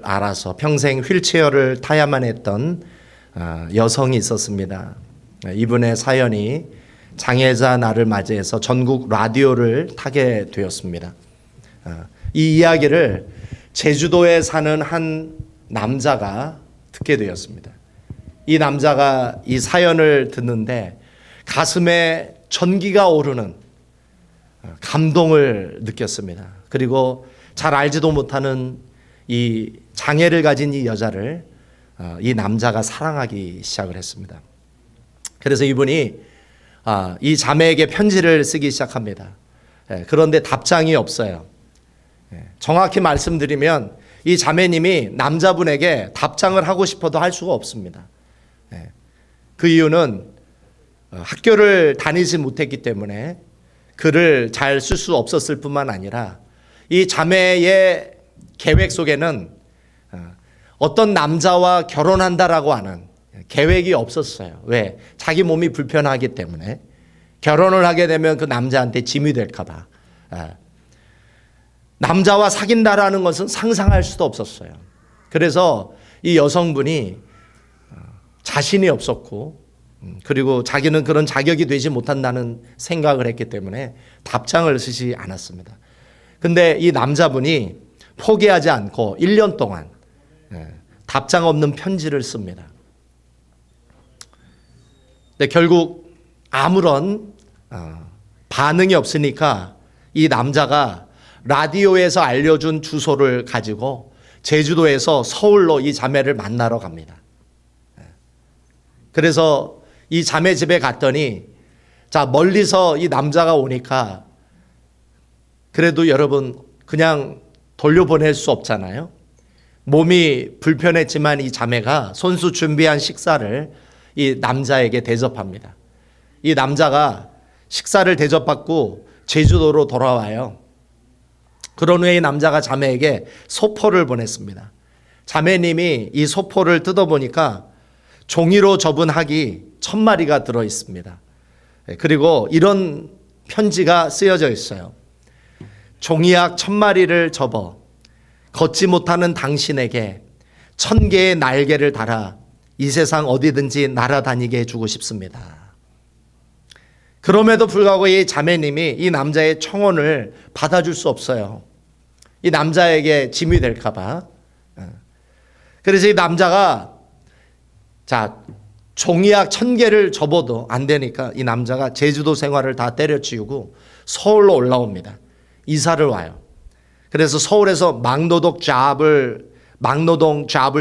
알아서 평생 휠체어를 타야만 했던 여성이 있었습니다. 이분의 사연이 장애자 날을 맞이해서 전국 라디오를 타게 되었습니다. 이 이야기를 제주도에 사는 한 남자가 듣게 되었습니다. 이 남자가 이 사연을 듣는데 가슴에 전기가 오르는 감동을 느꼈습니다. 그리고 잘 알지도 못하는 이 장애를 가진 이 여자를 이 남자가 사랑하기 시작을 했습니다. 그래서 이분이 이 자매에게 편지를 쓰기 시작합니다. 그런데 답장이 없어요. 정확히 말씀드리면 이 자매님이 남자분에게 답장을 하고 싶어도 할 수가 없습니다. 그 이유는 학교를 다니지 못했기 때문에 글을 잘 쓸 수 없었을 뿐만 아니라 이 자매의 계획 속에는 어떤 남자와 결혼한다라고 하는 계획이 없었어요. 왜? 자기 몸이 불편하기 때문에 결혼을 하게 되면 그 남자한테 짐이 될까 봐. 남자와 사귄다라는 것은 상상할 수도 없었어요. 그래서 이 여성분이 자신이 없었고 그리고 자기는 그런 자격이 되지 못한다는 생각을 했기 때문에 답장을 쓰지 않았습니다. 근데 이 남자분이 포기하지 않고 1년 동안 답장 없는 편지를 씁니다. 근데 결국 아무런 반응이 없으니까 이 남자가 라디오에서 알려준 주소를 가지고 제주도에서 서울로 이 자매를 만나러 갑니다. 그래서 이 자매 집에 갔더니 자 멀리서 이 남자가 오니까 그래도 여러분 그냥 돌려보낼 수 없잖아요. 몸이 불편했지만 이 자매가 손수 준비한 식사를 이 남자에게 대접합니다. 이 남자가 식사를 대접받고 제주도로 돌아와요. 그런 후에 이 남자가 자매에게 소포를 보냈습니다. 자매님이 이 소포를 뜯어보니까 종이로 접은 학이 1000마리가 들어있습니다. 그리고 이런 편지가 쓰여져 있어요. 종이학 1000마리를 접어 걷지 못하는 당신에게 1000개의 날개를 달아 이 세상 어디든지 날아다니게 해주고 싶습니다. 그럼에도 불구하고 이 자매님이 이 남자의 청혼을 받아줄 수 없어요. 이 남자에게 짐이 될까 봐. 그래서 이 남자가 종이학 1000개를 접어도 안 되니까 이 남자가 제주도 생활을 다 때려치우고 서울로 올라옵니다. 이사를 와요. 그래서 서울에서 막노동 잡을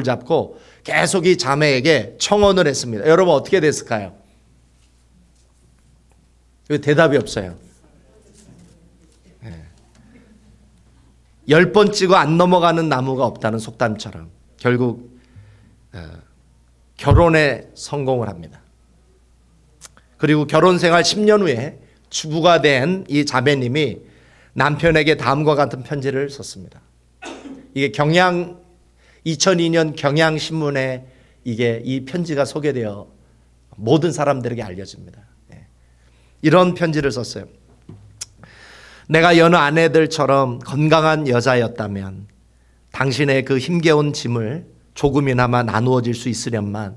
잡고 계속 이 자매에게 청혼을 했습니다. 여러분 어떻게 됐을까요? 왜 대답이 없어요? 10번 찍어 안 넘어가는 나무가 없다는 속담처럼 결국 결혼에 성공을 합니다. 그리고 결혼 생활 10년 후에 주부가 된 이 자매님이 남편에게 다음과 같은 편지를 썼습니다. 이게 2002년 경향신문에 이 편지가 소개되어 모든 사람들에게 알려집니다. 이런 편지를 썼어요. 내가 여느 아내들처럼 건강한 여자였다면 당신의 그 힘겨운 짐을 조금이나마 나누어질 수 있으련만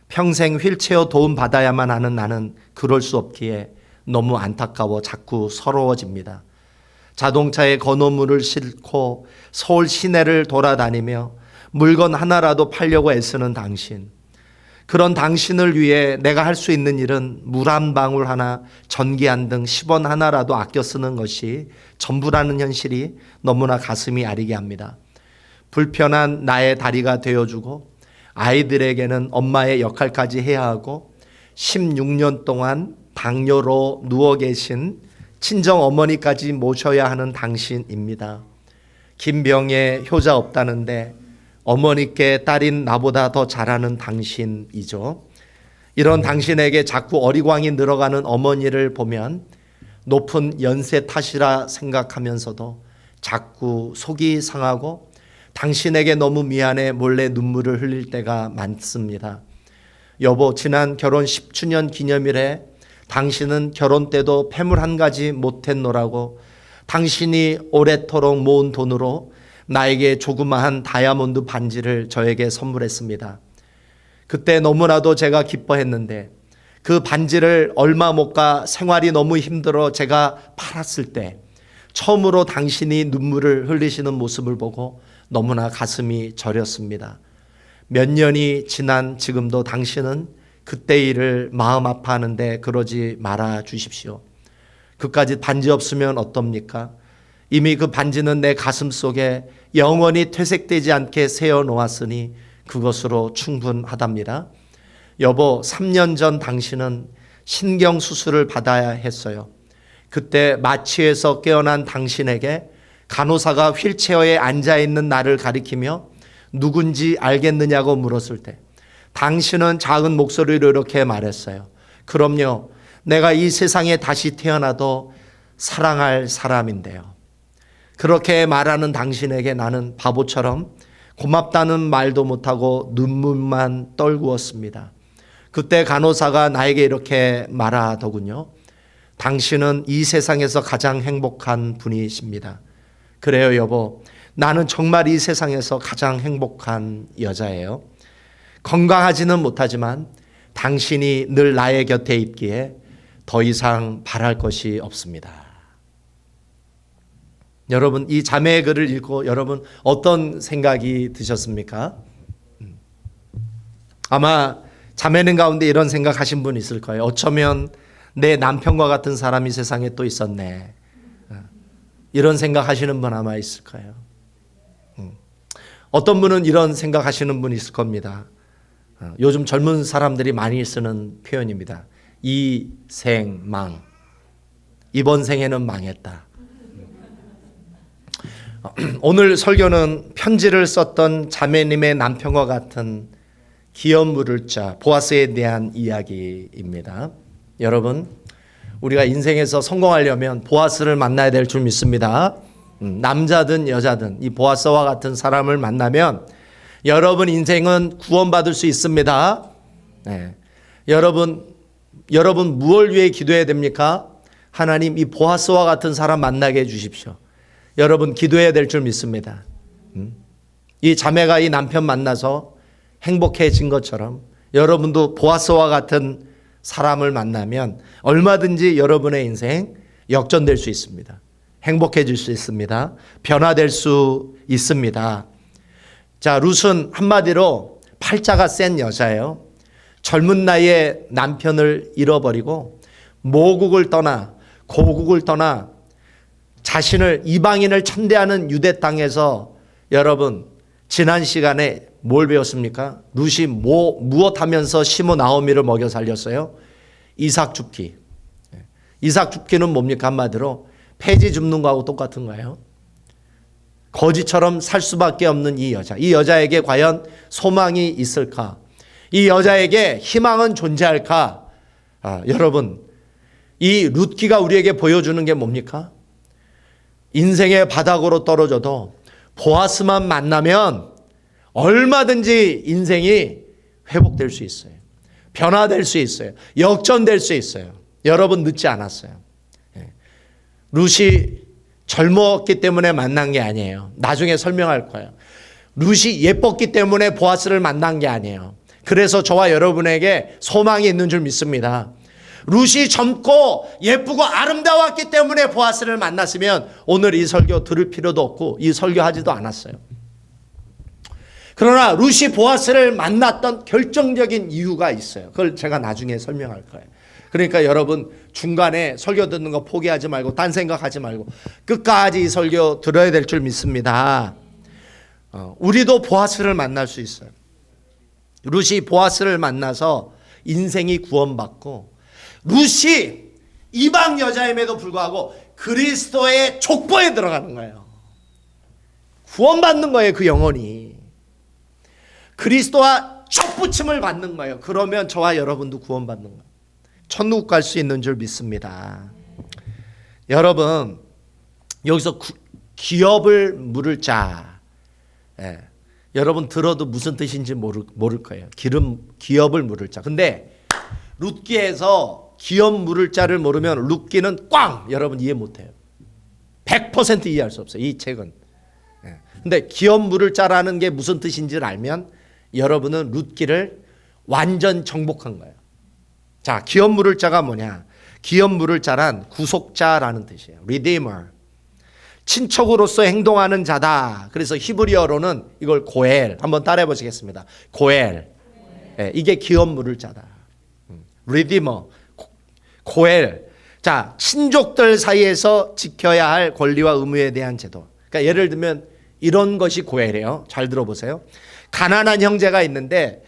평생 휠체어 도움 받아야만 하는 나는 그럴 수 없기에 너무 안타까워 자꾸 서러워집니다. 자동차에 건어물을 싣고 서울 시내를 돌아다니며 물건 하나라도 팔려고 애쓰는 당신. 그런 당신을 위해 내가 할 수 있는 일은 물 한 방울 하나, 전기 한 등 10원 하나라도 아껴 쓰는 것이 전부라는 현실이 너무나 가슴이 아리게 합니다. 불편한 나의 다리가 되어주고 아이들에게는 엄마의 역할까지 해야 하고 16년 동안 당뇨로 누워 계신 친정 어머니까지 모셔야 하는 당신입니다. 김병에 효자 없다는데 어머니께 딸인 나보다 더 잘하는 당신이죠. 이런 당신에게 자꾸 어리광이 늘어가는 어머니를 보면 높은 연세 탓이라 생각하면서도 자꾸 속이 상하고 당신에게 너무 미안해 몰래 눈물을 흘릴 때가 많습니다. 여보, 지난 결혼 10주년 기념일에 당신은 결혼 때도 폐물 한 가지 못했노라고 당신이 오래도록 모은 돈으로 나에게 조그마한 다이아몬드 반지를 저에게 선물했습니다. 그때 너무나도 제가 기뻐했는데 그 반지를 얼마 못 가 생활이 너무 힘들어 제가 팔았을 때 처음으로 당신이 눈물을 흘리시는 모습을 보고 너무나 가슴이 저렸습니다. 몇 년이 지난 지금도 당신은 그때 일을 마음 아파하는데 그러지 말아 주십시오. 그까지 반지 없으면 어떻습니까? 이미 그 반지는 내 가슴 속에 영원히 퇴색되지 않게 세워 놓았으니 그것으로 충분하답니다. 여보, 3년 전 당신은 신경수술을 받아야 했어요. 그때 마취에서 깨어난 당신에게 간호사가 휠체어에 앉아있는 나를 가리키며 누군지 알겠느냐고 물었을 때 당신은 작은 목소리로 이렇게 말했어요. 그럼요, 내가 이 세상에 다시 태어나도 사랑할 사람인데요. 그렇게 말하는 당신에게 나는 바보처럼 고맙다는 말도 못하고 눈물만 떨구었습니다. 그때 간호사가 나에게 이렇게 말하더군요. 당신은 이 세상에서 가장 행복한 분이십니다. 그래요, 여보. 나는 정말 이 세상에서 가장 행복한 여자예요. 건강하지는 못하지만 당신이 늘 나의 곁에 있기에 더 이상 바랄 것이 없습니다. 여러분, 이 자매의 글을 읽고 여러분 어떤 생각이 드셨습니까? 아마 자매는 가운데 이런 생각하신 분 있을 거예요. 어쩌면 내 남편과 같은 사람이 세상에 또 있었네. 이런 생각하시는 분 아마 있을 거예요. 어떤 분은 이런 생각하시는 분 있을 겁니다. 요즘 젊은 사람들이 많이 쓰는 표현입니다. 이생망. 이번 생에는 망했다. 오늘 설교는 편지를 썼던 자매님의 남편과 같은 기업 물을 자 보아스에 대한 이야기입니다. 여러분, 우리가 인생에서 성공하려면 보아스를 만나야 될 줄 믿습니다. 남자든 여자든 이 보아스와 같은 사람을 만나면 여러분 인생은 구원받을 수 있습니다. 네. 여러분 무엇을 위해 기도해야 됩니까? 하나님, 이 보아스와 같은 사람 만나게 해주십시오. 여러분 기도해야 될 줄 믿습니다. 이 자매가 이 남편 만나서 행복해진 것처럼 여러분도 보아스와 같은 사람을 만나면 얼마든지 여러분의 인생 역전될 수 있습니다. 행복해질 수 있습니다. 변화될 수 있습니다. 자, 룻은 한마디로 팔자가 센 여자예요. 젊은 나이에 남편을 잃어버리고 모국을 떠나 고국을 떠나 자신을 이방인을 천대하는 유대 땅에서 여러분 지난 시간에 뭘 배웠습니까? 룻이 무엇하면서 시므 나오미를 먹여 살렸어요? 이삭 줍기. 이삭 줍기는 뭡니까? 한마디로 폐지 줍는 거하고 똑같은 거예요. 거지처럼 살 수밖에 없는 이 여자. 이 여자에게 과연 소망이 있을까? 이 여자에게 희망은 존재할까? 여러분, 이 룻기가 우리에게 보여주는 게 뭡니까? 인생의 바닥으로 떨어져도 보아스만 만나면 얼마든지 인생이 회복될 수 있어요. 변화될 수 있어요. 역전될 수 있어요. 여러분 늦지 않았어요. 룻이 젊었기 때문에 만난 게 아니에요. 나중에 설명할 거예요. 룻이 예뻤기 때문에 보아스를 만난 게 아니에요. 그래서 저와 여러분에게 소망이 있는 줄 믿습니다. 룻이 젊고 예쁘고 아름다웠기 때문에 보아스를 만났으면 오늘 이 설교 들을 필요도 없고 이 설교하지도 않았어요. 그러나 룻이 보아스를 만났던 결정적인 이유가 있어요. 그걸 제가 나중에 설명할 거예요. 그러니까 여러분 중간에 설교 듣는 거 포기하지 말고 딴 생각하지 말고 끝까지 이 설교 들어야 될 줄 믿습니다. 우리도 보아스를 만날 수 있어요. 룻이 보아스를 만나서 인생이 구원받고 룻이 이방 여자임에도 불구하고 그리스도의 족보에 들어가는 거예요. 구원받는 거예요. 그 영혼이. 그리스도와 족붙임을 받는 거예요. 그러면 저와 여러분도 구원받는 거예요. 천국 갈 수 있는 줄 믿습니다. 여러분 여기서 기업을 물을 자. 여러분 들어도 무슨 뜻인지 모를 거예요. 기업을 물을 자. 근데 룻기에서 기업 물을 자를 모르면 룻기는 꽝! 여러분 이해 못해요. 100% 이해할 수 없어요. 이 책은. 근데 기업 물을 자라는 게 무슨 뜻인지를 알면 여러분은 룻기를 완전 정복한 거예요. 자, 기업 물을 자가 뭐냐? 기업 물을 자란 구속자라는 뜻이에요. Redeemer. 친척으로서 행동하는 자다. 그래서 히브리어로는 이걸 고엘. 한번 따라해 보시겠습니다. 고엘. 네, 이게 기업 물을 자다. Redeemer. 고엘. 자, 친족들 사이에서 지켜야 할 권리와 의무에 대한 제도. 그러니까 예를 들면 이런 것이 고엘이에요. 잘 들어보세요. 가난한 형제가 있는데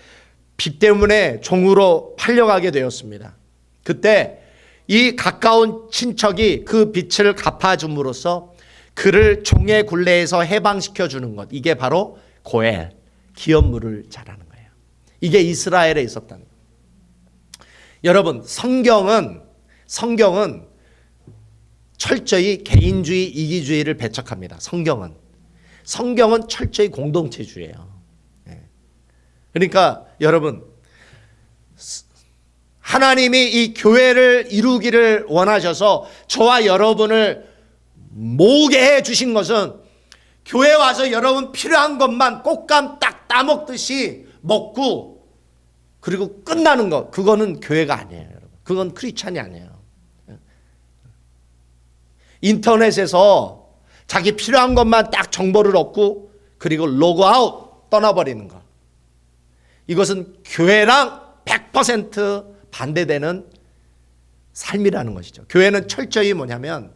빚 때문에 종으로 팔려가게 되었습니다. 그때 이 가까운 친척이 그 빚을 갚아줌으로써 그를 종의 굴레에서 해방시켜 주는 것. 이게 바로 고엘, 기업물을 자라는 거예요. 이게 이스라엘에 있었다는 거예요. 여러분, 성경은 철저히 개인주의, 이기주의를 배척합니다. 성경은 철저히 공동체주의예요. 그러니까 여러분, 하나님이 이 교회를 이루기를 원하셔서 저와 여러분을 모으게 해 주신 것은 교회 와서 여러분 필요한 것만 꽃감 딱 따먹듯이 먹고 그리고 끝나는 것, 그거는 교회가 아니에요. 여러분. 그건 크리스찬이 아니에요. 인터넷에서 자기 필요한 것만 딱 정보를 얻고 그리고 로그아웃 떠나버리는 것, 이것은 교회랑 100% 반대되는 삶이라는 것이죠. 교회는 철저히 뭐냐면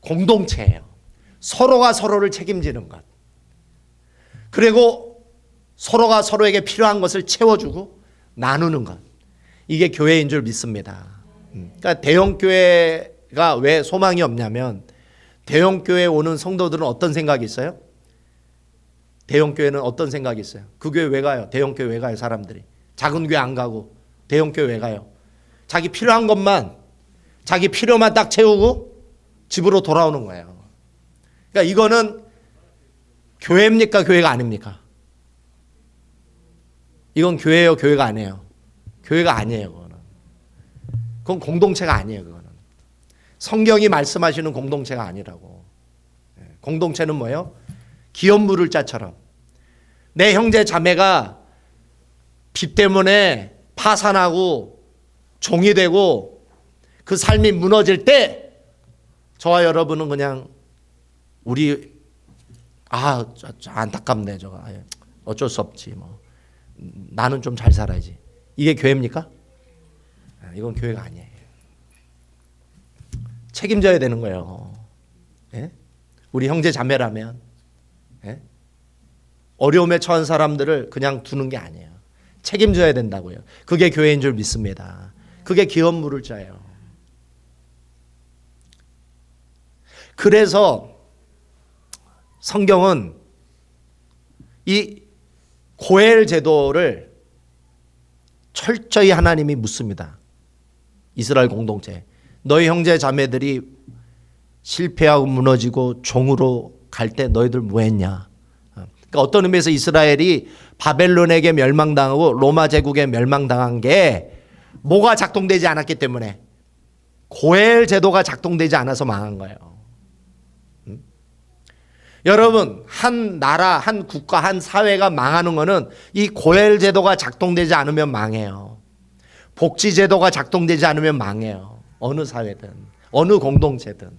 공동체예요. 서로가 서로를 책임지는 것, 그리고 서로가 서로에게 필요한 것을 채워주고 나누는 것, 이게 교회인 줄 믿습니다. 그러니까 대형교회가 왜 소망이 없냐면 대형교회에 오는 성도들은 어떤 생각이 있어요? 대형교회는 어떤 생각이 있어요? 그 교회 왜 가요? 대형교회 왜 가요? 사람들이 작은 교회 안 가고 대형교회 왜 가요? 자기 필요한 것만, 자기 필요만 딱 채우고 집으로 돌아오는 거예요. 그러니까 이거는 교회입니까? 교회가 아닙니까? 이건 교회예요? 교회가 아니에요? 교회가 아니에요. 그건 공동체가 아니에요. 그거는 성경이 말씀하시는 공동체가 아니라고. 공동체는 뭐예요? 기업 물을 자처럼 내 형제 자매가 빚 때문에 파산하고 종이 되고 그 삶이 무너질 때 저와 여러분은 그냥 우리 안타깝네 저거 어쩔 수 없지 뭐 나는 좀 잘 살아야지, 이게 교회입니까? 이건 교회가 아니에요. 책임져야 되는 거예요. 예? 우리 형제 자매라면 예? 어려움에 처한 사람들을 그냥 두는 게 아니에요. 책임져야 된다고요. 그게 교회인 줄 믿습니다. 그게 기업 물을 자예요. 그래서 성경은 이 고엘 제도를 철저히 하나님이 묻습니다. 이스라엘 공동체, 너희 형제 자매들이 실패하고 무너지고 종으로 갈 때 너희들 뭐 했냐? 그러니까 어떤 의미에서 이스라엘이 바벨론에게 멸망당하고 로마 제국에 멸망당한 게 뭐가 작동되지 않았기 때문에, 고엘 제도가 작동되지 않아서 망한 거예요. 여러분, 한 나라, 한 국가, 한 사회가 망하는 거는 이 고엘 제도가 작동되지 않으면 망해요. 복지 제도가 작동되지 않으면 망해요. 어느 사회든, 어느 공동체든.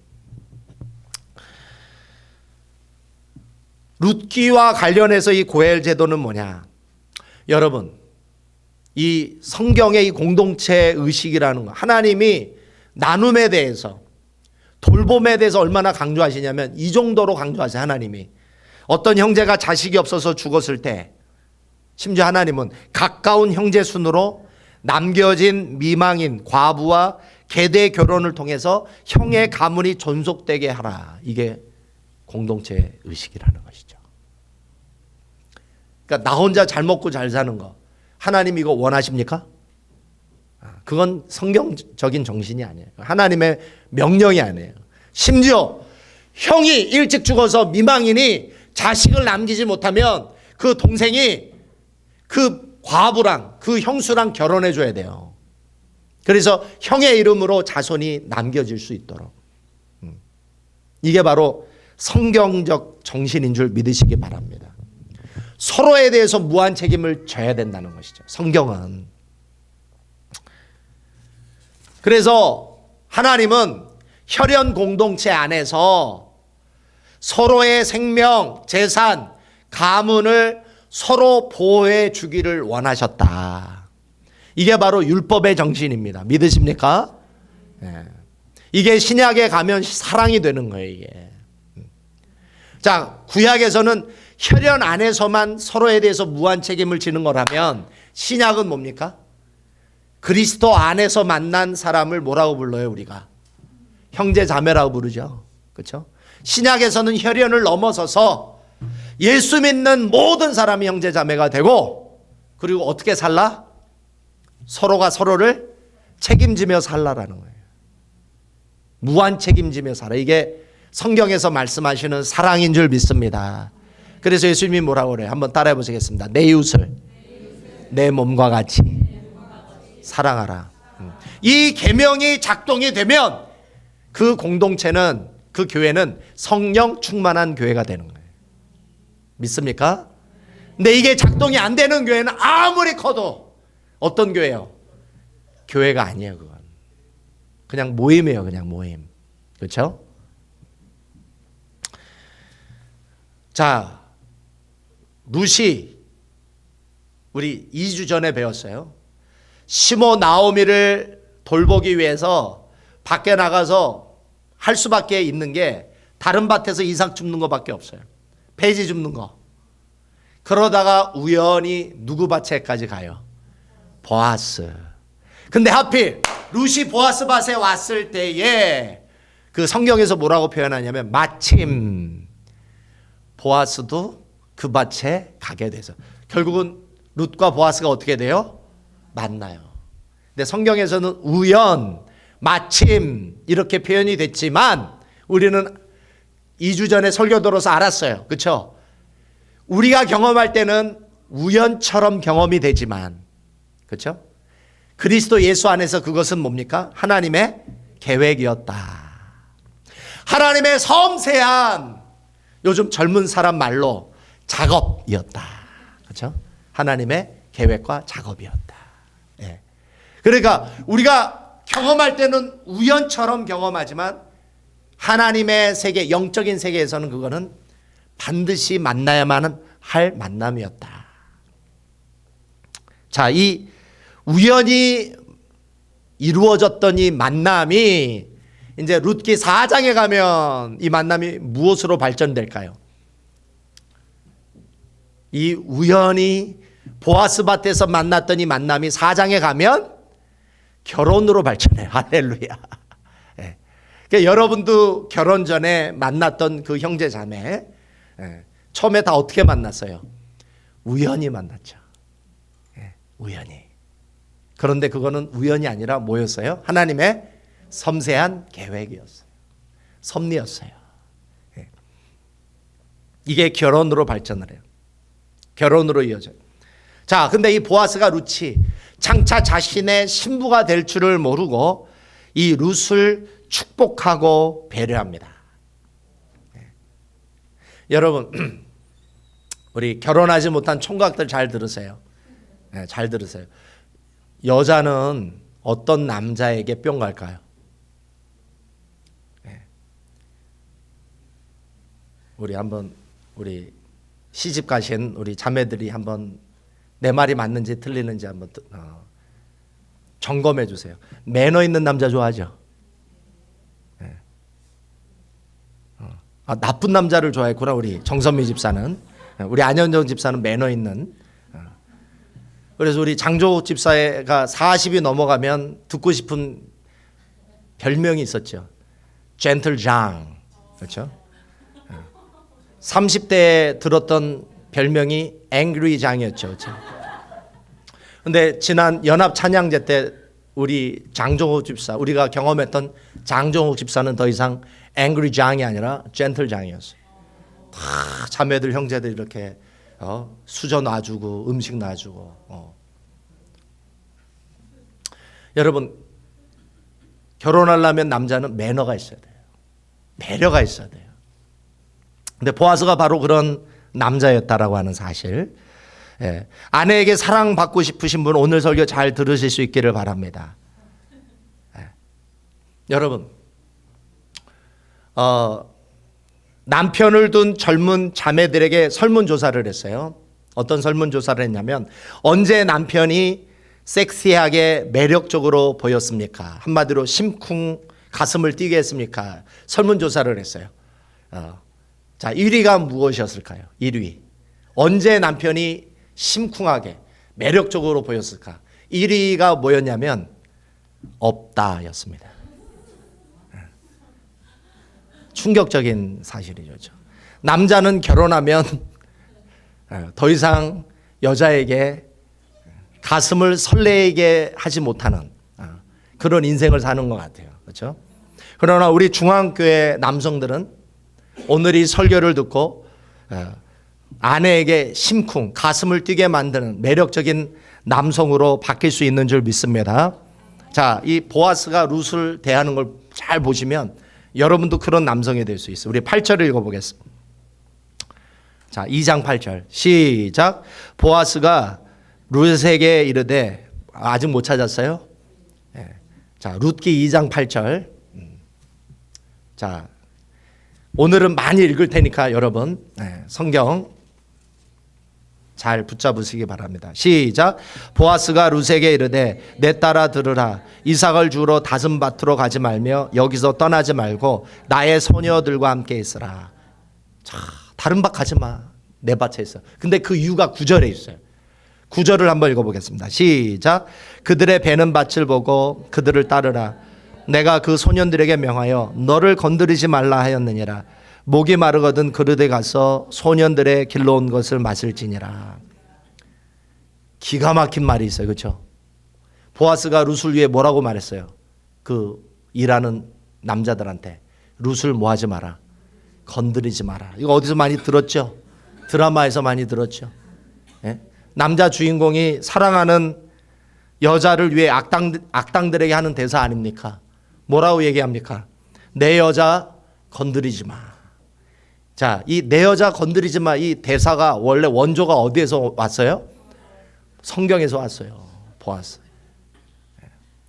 룻기와 관련해서 이 고엘 제도는 뭐냐? 여러분, 이 성경의 이 공동체 의식이라는 거, 하나님이 나눔에 대해서, 돌봄에 대해서 얼마나 강조하시냐면 이 정도로 강조하세요. 하나님이 어떤 형제가 자식이 없어서 죽었을 때 심지어 하나님은 가까운 형제 순으로 남겨진 미망인 과부와 계대 결혼을 통해서 형의 가문이 존속되게 하라. 이게 공동체 의식이라는 것이죠. 그러니까 나 혼자 잘 먹고 잘 사는 거 하나님 이거 원하십니까? 그건 성경적인 정신이 아니에요. 하나님의 명령이 아니에요. 심지어 형이 일찍 죽어서 미망인이 자식을 남기지 못하면 그 동생이 그 과부랑 그 형수랑 결혼해 줘야 돼요. 그래서 형의 이름으로 자손이 남겨질 수 있도록. 이게 바로 성경적 정신인 줄 믿으시기 바랍니다. 서로에 대해서 무한 책임을 져야 된다는 것이죠. 성경은. 그래서 하나님은 혈연 공동체 안에서 서로의 생명, 재산, 가문을 서로 보호해 주기를 원하셨다. 이게 바로 율법의 정신입니다. 믿으십니까? 네. 이게 신약에 가면 사랑이 되는 거예요, 이게. 자, 구약에서는 혈연 안에서만 서로에 대해서 무한 책임을 지는 거라면 신약은 뭡니까? 그리스도 안에서 만난 사람을 뭐라고 불러요, 우리가? 형제 자매라고 부르죠. 그렇죠? 신약에서는 혈연을 넘어서서 예수 믿는 모든 사람이 형제 자매가 되고, 그리고 어떻게 살라? 서로가 서로를 책임지며 살라라는 거예요. 무한 책임지며 살아. 이게 성경에서 말씀하시는 사랑인 줄 믿습니다. 그래서 예수님이 뭐라고 그래요? 한번 따라해 보시겠습니다. 내 이웃을 내 몸과 같이 사랑하라. 이 계명이 작동이 되면 그 공동체는, 그 교회는 성령 충만한 교회가 되는 거예요. 믿습니까? 근데 이게 작동이 안 되는 교회는 아무리 커도 어떤 교회요? 교회가 아니에요. 그건 그냥 모임이에요. 그냥 모임. 그렇죠? 자, 룻이 우리 2주 전에 배웠어요. 시므 나오미를 돌보기 위해서 밖에 나가서 할 수밖에 있는 게 다른 밭에서 이삭 줍는 것밖에 없어요. 배지 줍는 거. 그러다가 우연히 누구 밭에까지 가요? 보아스. 근데 하필 룻이 보아스 밭에 왔을 때에 그 성경에서 뭐라고 표현하냐면 마침 보아스도 그 밭에 가게 돼서 결국은 룻과 보아스가 어떻게 돼요? 만나요. 근데 성경에서는 우연, 마침 이렇게 표현이 됐지만 우리는 2주 전에 설교 들어서 알았어요. 그렇죠? 우리가 경험할 때는 우연처럼 경험이 되지만, 그렇죠? 그리스도 예수 안에서 그것은 뭡니까? 하나님의 계획이었다. 하나님의 섬세한, 요즘 젊은 사람 말로 작업이었다. 그렇죠? 하나님의 계획과 작업이었다. 예. 그러니까 우리가 경험할 때는 우연처럼 경험하지만 하나님의 세계, 영적인 세계에서는 그거는 반드시 만나야만 할 만남이었다. 자, 이 우연히 이루어졌던 이 만남이 이제 룻기 4장에 가면 이 만남이 무엇으로 발전될까요? 이 우연히 보아스 밭에서 만났던 이 만남이 4장에 가면 결혼으로 발전해요. 할렐루야. 예. 그러니까 여러분도 결혼 전에 만났던 그 형제 자매, 예. 처음에 다 어떻게 만났어요? 우연히 만났죠. 예. 우연히. 그런데 그거는 우연이 아니라 뭐였어요? 하나님의 섬세한 계획이었어요. 섭리였어요. 예. 이게 결혼으로 발전을 해요. 결혼으로 이어져요. 자, 근데 이 보아스가 룻이 장차 자신의 신부가 될 줄을 모르고 이 룻을 축복하고 배려합니다. 네. 여러분, 우리 결혼하지 못한 총각들 잘 들으세요. 네, 잘 들으세요. 여자는 어떤 남자에게 뿅 갈까요? 네. 우리 시집 가신 우리 자매들이 한번 내 말이 맞는지 틀리는지 한번 점검해 주세요. 매너 있는 남자 좋아하죠? 네. 나쁜 남자를 좋아했구나. 우리 정선미 집사는. 우리 안현정 집사는 매너 있는. 그래서 우리 장조 집사가 40이 넘어가면 듣고 싶은 별명이 있었죠. 젠틀 장. 그렇죠? 30대에 들었던 별명이 앵그리 장이었죠. 그렇죠? 근데 지난 연합 찬양제 때 우리 장종욱 집사, 우리가 경험했던 장종욱 집사는 더 이상 앵그리 장이 아니라 젠틀 장이었어요. 다 자매들 형제들 이렇게 수저 놔주고 음식 놔주고. 여러분, 결혼하려면 남자는 매너가 있어야 돼요. 배려가 있어야 돼요. 근데 보아스가 바로 그런 남자였다라고 하는 사실. 예. 아내에게 사랑받고 싶으신 분 오늘 설교 잘 들으실 수 있기를 바랍니다. 예. 여러분, 남편을 둔 젊은 자매들에게 설문조사를 했어요. 어떤 설문조사를 했냐면 언제 남편이 섹시하게 매력적으로 보였습니까? 한마디로 심쿵 가슴을 뛰게 했습니까? 설문조사를 했어요. 자, 1위가 무엇이었을까요? 1위. 언제 남편이 심쿵하게 매력적으로 보였을까? 1위가 뭐였냐면 없다였습니다. 충격적인 사실이죠. 남자는 결혼하면 더 이상 여자에게 가슴을 설레게 하지 못하는 그런 인생을 사는 것 같아요. 그렇죠? 그러나 우리 중앙교회 남성들은 오늘 이 설교를 듣고 아내에게 심쿵, 가슴을 뛰게 만드는 매력적인 남성으로 바뀔 수 있는 줄 믿습니다. 자, 이 보아스가 룻을 대하는 걸 잘 보시면 여러분도 그런 남성이 될 수 있어요. 우리 8절을 읽어보겠습니다. 자, 2장 8절 시작. 보아스가 룻에게 이르되 아직 못 찾았어요? 네. 자, 룻기 2장 8절. 자, 오늘은 많이 읽을 테니까 여러분 성경 잘 붙잡으시기 바랍니다. 시작. 보아스가 룻에게 이르되 내 딸아 들으라. 이삭을 주러 다슨 밭으로 가지 말며 여기서 떠나지 말고 나의 소녀들과 함께 있으라. 자, 다른 밭 가지 마. 내 밭에 있어. 근데 그 이유가 9절에 있어요. 9절을 한번 읽어보겠습니다. 시작. 그들의 베는 밭을 보고 그들을 따르라. 내가 그 소년들에게 명하여 너를 건드리지 말라 하였느니라. 목이 마르거든 그릇에 가서 소년들의 길러 온 것을 마실지니라. 기가 막힌 말이 있어요. 그렇죠? 보아스가 룻을 위해 뭐라고 말했어요? 그 일하는 남자들한테 룻을 뭐 하지 마라. 건드리지 마라. 이거 어디서 많이 들었죠? 드라마에서 많이 들었죠. 예? 남자 주인공이 사랑하는 여자를 위해 악당들에게 하는 대사 아닙니까? 뭐라고 얘기합니까? 내 여자 건드리지 마. 자, 이 내 여자 건드리지 마 이 대사가 원래 원조가 어디에서 왔어요? 성경에서 왔어요. 보아스.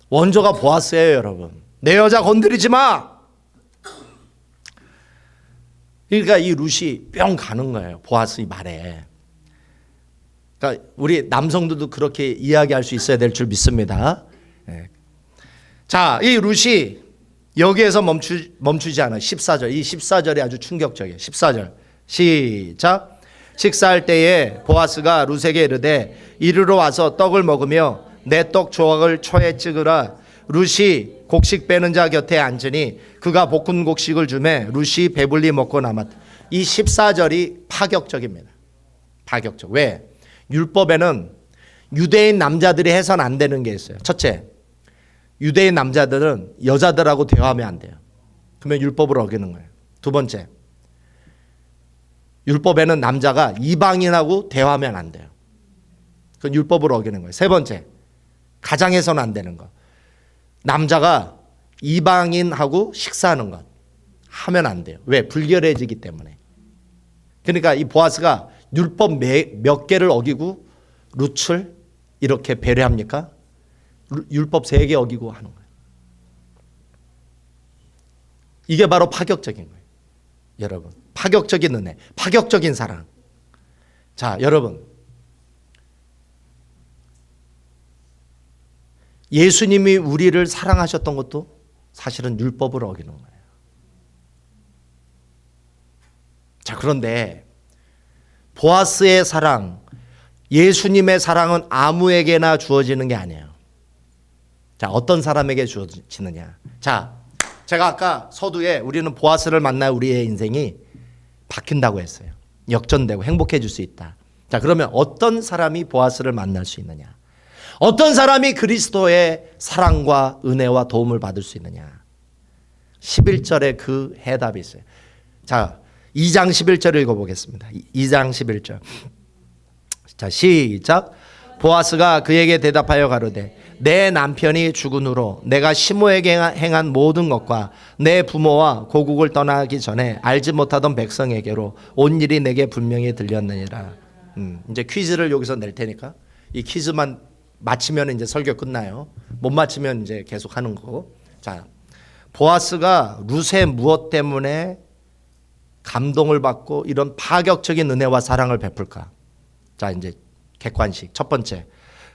원조가 보아스예요, 여러분. 내 여자 건드리지 마. 그러니까 이 룻이 뿅 가는 거예요. 보아스 이 말에. 그러니까 우리 남성들도 그렇게 이야기할 수 있어야 될 줄 믿습니다. 자, 이 룻이 여기에서 멈추지 않아요. 14절. 이 14절이 아주 충격적이에요. 14절. 시작. 식사할 때에 보아스가 룻에게 이르되 이리로 와서 떡을 먹으며 내 떡 조각을 초에 찍으라. 룻이 곡식 빼는 자 곁에 앉으니 그가 볶은 곡식을 주매 룻이 배불리 먹고 남았다. 이 14절이 파격적입니다. 파격적. 왜? 율법에는 유대인 남자들이 해서는 안 되는 게 있어요. 첫째, 유대인 남자들은 여자들하고 대화하면 안 돼요. 그러면 율법을 어기는 거예요. 두 번째, 율법에는 남자가 이방인하고 대화하면 안 돼요. 그건 율법을 어기는 거예요. 세 번째, 가장에서는 안 되는 거. 남자가 이방인하고 식사하는 것 하면 안 돼요. 왜? 불결해지기 때문에. 그러니까 이 보아스가 율법 몇 개를 어기고 룻을 이렇게 배려합니까? 율법 3개 어기고 하는 거예요. 이게 바로 파격적인 거예요. 여러분, 파격적인 은혜, 파격적인 사랑. 자, 여러분, 예수님이 우리를 사랑하셨던 것도 사실은 율법을 어기는 거예요. 자, 그런데 보아스의 사랑, 예수님의 사랑은 아무에게나 주어지는 게 아니에요. 자, 어떤 사람에게 주어지느냐. 자, 제가 아까 서두에 우리는 보아스를 만나 우리의 인생이 바뀐다고 했어요. 역전되고 행복해질 수 있다. 자, 그러면 어떤 사람이 보아스를 만날 수 있느냐? 어떤 사람이 그리스도의 사랑과 은혜와 도움을 받을 수 있느냐? 11절에 그 해답이 있어요. 자, 2장 11절을 읽어보겠습니다. 2장 11절. 자, 시작. 보아스가 그에게 대답하여 가로되 내 남편이 죽은 후로 내가 시므에게 행한 모든 것과 내 부모와 고국을 떠나기 전에 알지 못하던 백성에게로 온 일이 내게 분명히 들렸느니라. 이제 퀴즈를 여기서 낼 테니까 이 퀴즈만 맞히면 이제 설교 끝나요. 못 맞히면 이제 계속 하는 거고. 자, 보아스가 룻의 무엇 때문에 감동을 받고 이런 파격적인 은혜와 사랑을 베풀까? 자, 이제 객관식. 첫 번째,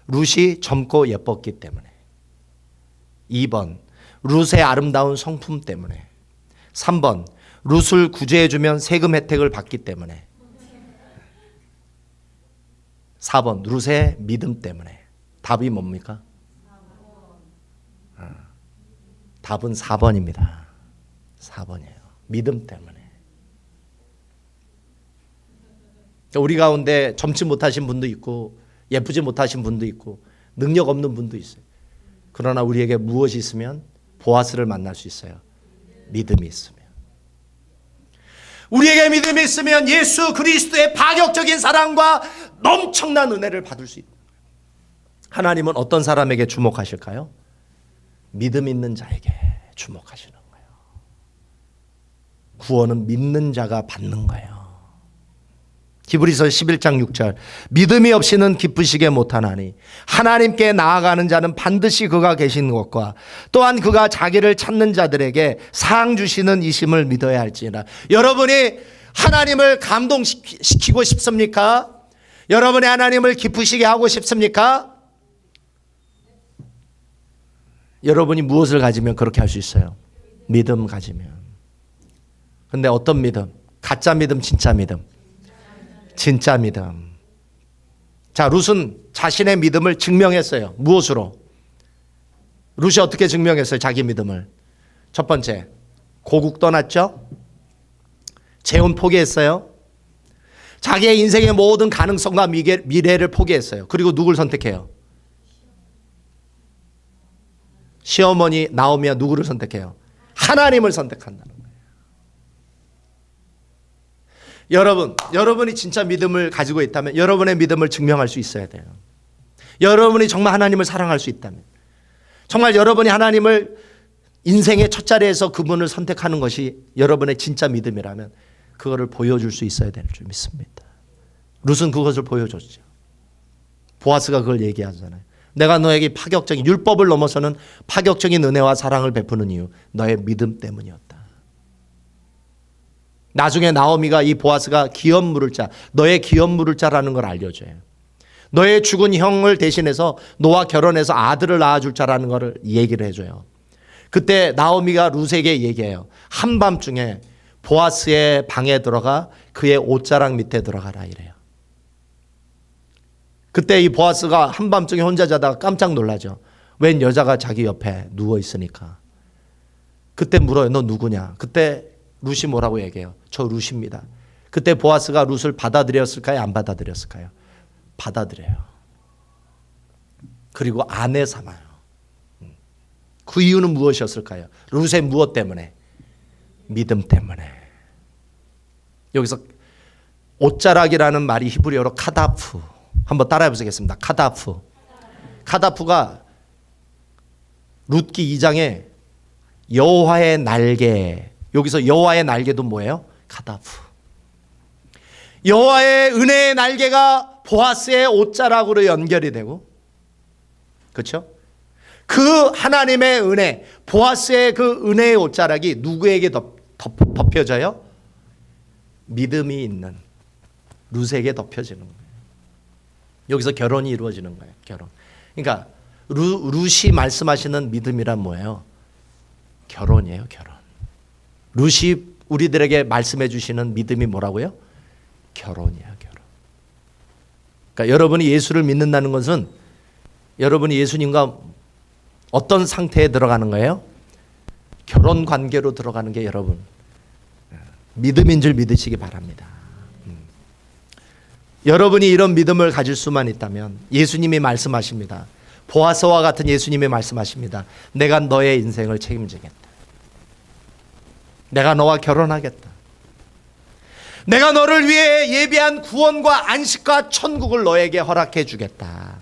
룻이 젊고 예뻤기 때문에. 2번, 룻의 아름다운 성품 때문에. 3번, 룻을 구제해주면 세금 혜택을 받기 때문에. 4번, 룻의 믿음 때문에. 답이 뭡니까? 답은 4번입니다. 4번이에요. 믿음 때문에. 우리 가운데 젊지 못하신 분도 있고 예쁘지 못하신 분도 있고 능력 없는 분도 있어요. 그러나 우리에게 무엇이 있으면 보아스를 만날 수 있어요. 믿음이 있으면. 우리에게 믿음이 있으면 예수 그리스도의 파격적인 사랑과 넘청난 은혜를 받을 수 있다. 하나님은 어떤 사람에게 주목하실까요? 믿음 있는 자에게 주목하시는 거예요. 구원은 믿는 자가 받는 거예요. 히브리서 11장 6절 믿음이 없이는 기쁘시게 못하나니 하나님께 나아가는 자는 반드시 그가 계신 것과 또한 그가 자기를 찾는 자들에게 상 주시는 이심을 믿어야 할지니라. 여러분이 하나님을 감동시키고 싶습니까? 여러분이 하나님을 기쁘시게 하고 싶습니까? 여러분이 무엇을 가지면 그렇게 할 수 있어요? 믿음 가지면. 근데 어떤 믿음? 가짜 믿음, 진짜 믿음? 진짜 믿음. 자, 룻은 자신의 믿음을 증명했어요. 무엇으로? 룻이 어떻게 증명했어요? 자기 믿음을. 첫 번째, 고국 떠났죠? 재혼 포기했어요. 자기의 인생의 모든 가능성과 미래를 포기했어요. 그리고 누굴 선택해요? 시어머니 나오미와 누구를 선택해요? 하나님을 선택한다는 거예요. 여러분이 진짜 믿음을 가지고 있다면 여러분의 믿음을 증명할 수 있어야 돼요. 여러분이 정말 하나님을 사랑할 수 있다면, 정말 여러분이 하나님을 인생의 첫 자리에서 그분을 선택하는 것이 여러분의 진짜 믿음이라면 그거를 보여줄 수 있어야 될 줄 믿습니다. 룻은 그것을 보여줬죠. 보아스가 그걸 얘기하잖아요. 내가 너에게 파격적인 율법을 넘어서는 파격적인 은혜와 사랑을 베푸는 이유, 너의 믿음 때문이었다. 나중에 나오미가 이 보아스가 기업 물을 자, 너의 기업 물을 자라는 걸 알려줘요. 너의 죽은 형을 대신해서 너와 결혼해서 아들을 낳아줄 자라는 걸 얘기를 해줘요. 그때 나오미가 룻에게 얘기해요. 한밤중에 보아스의 방에 들어가 그의 옷자락 밑에 들어가라 이래요. 그때 이 보아스가 한밤중에 혼자 자다가 깜짝 놀라죠. 웬 여자가 자기 옆에 누워 있으니까. 그때 물어요. 너 누구냐? 그때 룻이 뭐라고 얘기해요? 저 룻입니다. 그때 보아스가 룻을 받아들였을까요? 안 받아들였을까요? 받아들여요. 그리고 아내 삼아요. 그 이유는 무엇이었을까요? 룻의 무엇 때문에? 믿음 때문에. 여기서 옷자락이라는 말이 히브리어로 카다프. 한번 따라해 보시겠습니다. 카다프. 카다프가 룻기 2장에 여호와의 날개. 여기서 여호와의 날개도 뭐예요? 카다프. 여호와의 은혜의 날개가 보아스의 옷자락으로 연결이 되고, 그렇죠? 그 하나님의 은혜, 보아스의 그 은혜의 옷자락이 누구에게 덮여져요? 믿음이 있는 룻에게 덮여지는 거예요. 여기서 결혼이 이루어지는 거예요. 결혼. 그러니까 룻이 말씀하시는 믿음이란 뭐예요? 결혼이에요. 결혼. 룻이 우리들에게 말씀해 주시는 믿음이 뭐라고요? 결혼이야. 결혼. 그러니까 여러분이 예수를 믿는다는 것은 여러분이 예수님과 어떤 상태에 들어가는 거예요? 결혼 관계로 들어가는 게 여러분 믿음인 줄 믿으시기 바랍니다. 여러분이 이런 믿음을 가질 수만 있다면 예수님이 말씀하십니다. 보아스와 같은 예수님이 말씀하십니다. 내가 너의 인생을 책임지겠다. 내가 너와 결혼하겠다. 내가 너를 위해 예비한 구원과 안식과 천국을 너에게 허락해 주겠다.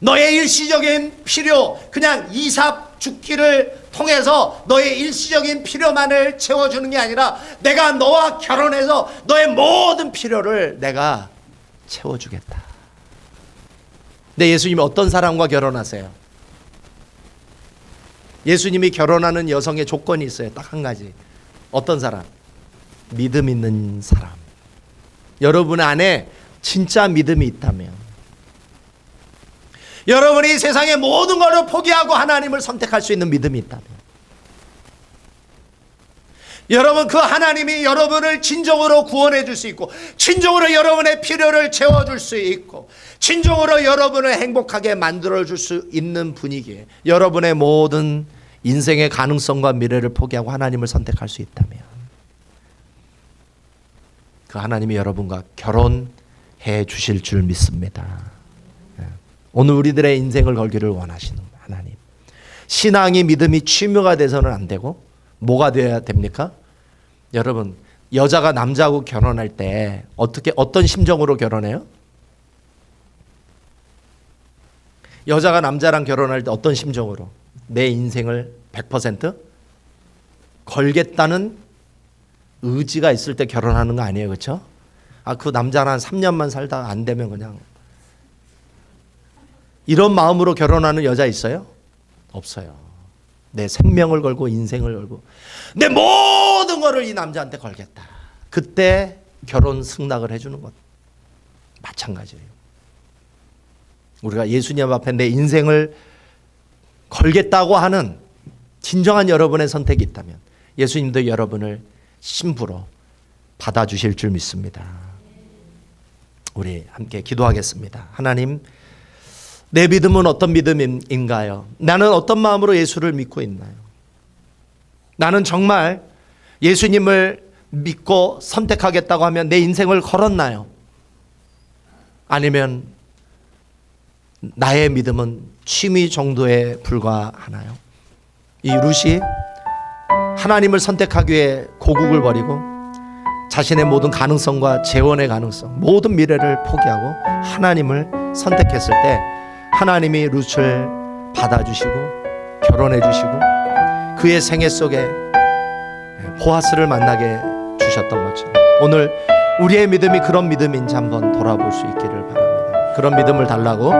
너의 일시적인 필요, 그냥 이삭 죽기를 통해서 너의 일시적인 필요만을 채워주는 게 아니라 내가 너와 결혼해서 너의 모든 필요를 내가 채워주겠다. 근데 예수님이 어떤 사람과 결혼하세요? 예수님이 결혼하는 여성의 조건이 있어요. 딱 한 가지. 어떤 사람? 믿음 있는 사람. 여러분 안에 진짜 믿음이 있다면, 여러분이 세상의 모든 것을 포기하고 하나님을 선택할 수 있는 믿음이 있다면, 여러분 그 하나님이 여러분을 진정으로 구원해 줄 수 있고, 진정으로 여러분의 필요를 채워줄 수 있고, 진정으로 여러분을 행복하게 만들어 줄 수 있는 분위기에 여러분의 모든 인생의 가능성과 미래를 포기하고 하나님을 선택할 수 있다면, 그 하나님이 여러분과 결혼해 주실 줄 믿습니다. 오늘 우리들의 인생을 걸기를 원하시는 하나님. 신앙이 믿음이 취묘가 돼서는 안 되고 뭐가 되어야 됩니까? 여러분, 여자가 남자하고 결혼할 때 어떤 심정으로 결혼해요? 여자가 남자랑 결혼할 때 어떤 심정으로? 내 인생을 100% 걸겠다는 의지가 있을 때 결혼하는 거 아니에요, 그렇죠? 그 남자랑 한 3년만 살다가 안 되면 그냥, 이런 마음으로 결혼하는 여자 있어요? 없어요. 내 생명을 걸고 인생을 걸고 내 모든 거를 이 남자한테 걸겠다. 그때 결혼 승낙을 해주는 것 마찬가지예요. 우리가 예수님 앞에 내 인생을 걸겠다고 하는 진정한 여러분의 선택이 있다면 예수님도 여러분을 신부로 받아주실 줄 믿습니다. 우리 함께 기도하겠습니다. 하나님, 내 믿음은 어떤 믿음인가요? 나는 어떤 마음으로 예수를 믿고 있나요? 나는 정말 예수님을 믿고 선택하겠다고 하면 내 인생을 걸었나요? 아니면 나의 믿음은 취미 정도에 불과하나요? 이 룻이 하나님을 하기 위해 고국을 버리고 자신의 모든 가능성과 재혼의 가능성, 모든 미래를 포기하고 하나님을 선택했을 때 하나님이 룻을 받아주시고 결혼해 주시고 그의 생애 속에 보아스를 만나게 주셨던 것처럼 오늘 우리의 믿음이 그런 믿음인지 한번 돌아볼 수 있기를 바랍니다. 그런 믿음을 달라고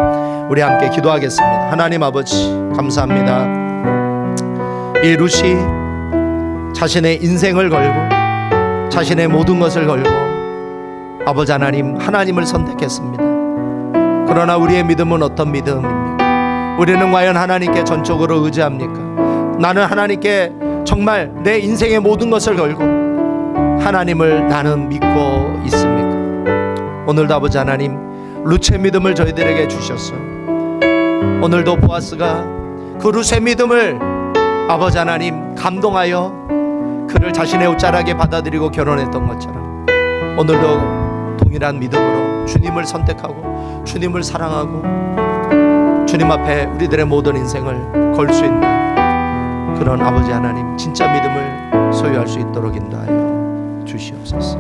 우리 함께 기도하겠습니다. 하나님 아버지, 감사합니다. 이 룻이 자신의 인생을 걸고 자신의 모든 것을 걸고 아버지 하나님, 하나님을 선택했습니다. 그러나 우리의 믿음은 어떤 믿음입니까? 우리는 과연 하나님께 전적으로 의지합니까? 나는 하나님께 정말 내 인생의 모든 것을 걸고 하나님을 나는 믿고 있습니까? 오늘도 아버지 하나님, 룻의 믿음을 저희들에게 주셨어요. 오늘도 보아스가 그 룻의 믿음을 아버지 하나님 감동하여 그를 자신의 옷자락에 받아들이고 결혼했던 것처럼 오늘도 동일한 믿음으로 주님을 선택하고 주님을 사랑하고 주님 앞에 우리들의 모든 인생을 걸 수 있는 그런 아버지 하나님 진짜 믿음을 소유할 수 있도록 인도하여 주시옵소서.